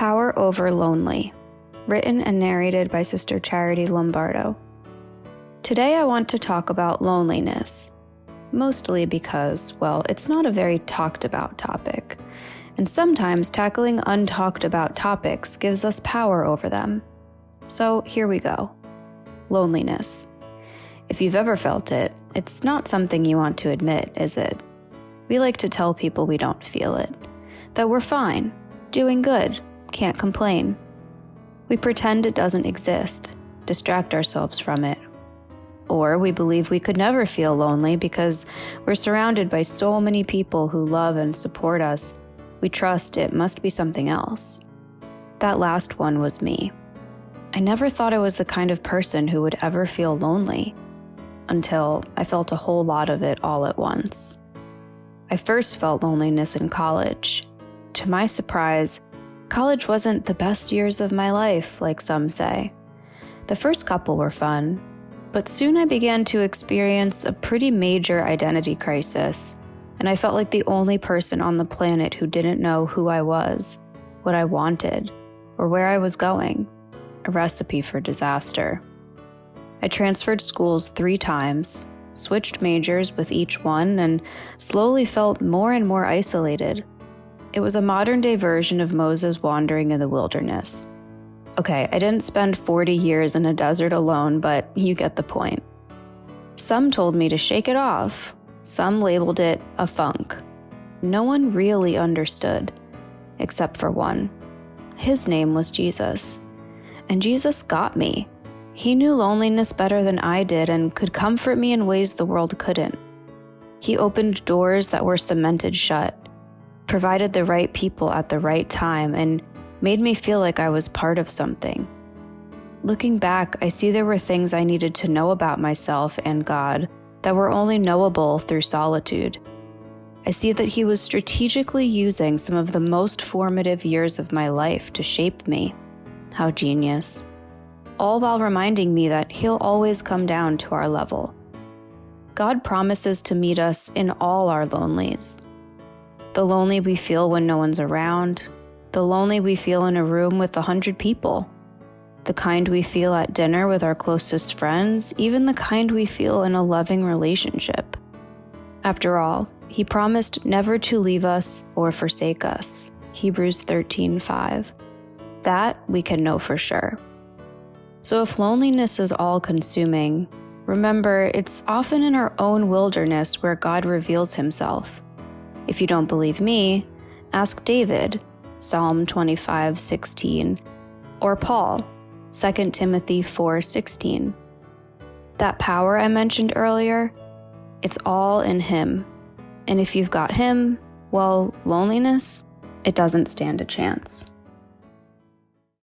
Power Over Lonely, written and narrated by Sister Charity Lombardo. Today I want to talk about loneliness, mostly because, well, it's not a very talked about topic, and sometimes tackling untalked about topics gives us power over them. So here we go. Loneliness. If you've ever felt it, it's not something you want to admit, is it? We like to tell people we don't feel it, that we're fine, doing good, can't complain. We pretend it doesn't exist, distract ourselves from it. Or we believe we could never feel lonely because we're surrounded by so many people who love and support us. We trust it must be something else. That last one was me. I never thought I was the kind of person who would ever feel lonely, until I felt a whole lot of it all at once. I first felt loneliness in college. To my surprise, college wasn't the best years of my life, like some say. The first couple were fun, but soon I began to experience a pretty major identity crisis, and I felt like the only person on the planet who didn't know who I was, what I wanted, or where I was going. A recipe for disaster. I transferred schools 3 times, switched majors with each one, and slowly felt more and more isolated. It was a modern-day version of Moses wandering in the wilderness. Okay, I didn't spend 40 years in a desert alone, but you get the point. Some told me to shake it off. Some labeled it a funk. No one really understood, except for one. His name was Jesus. And Jesus got me. He knew loneliness better than I did and could comfort me in ways the world couldn't. He opened doors that were cemented shut, provided the right people at the right time, and made me feel like I was part of something. Looking back, I see there were things I needed to know about myself and God that were only knowable through solitude. I see that He was strategically using some of the most formative years of my life to shape me. How genius. All while reminding me that He'll always come down to our level. God promises to meet us in all our lonelies. The lonely we feel when no one's around, the lonely we feel in a room with 100 people, the kind we feel at dinner with our closest friends, even the kind we feel in a loving relationship. After all, He promised never to leave us or forsake us. Hebrews 13:5. That we can know for sure. So if loneliness is all-consuming, remember it's often in our own wilderness where God reveals Himself. If you don't believe me, ask David, Psalm 25:16, or Paul, 2 Timothy 4:16. That power I mentioned earlier, it's all in Him. And if you've got Him, well, loneliness, it doesn't stand a chance.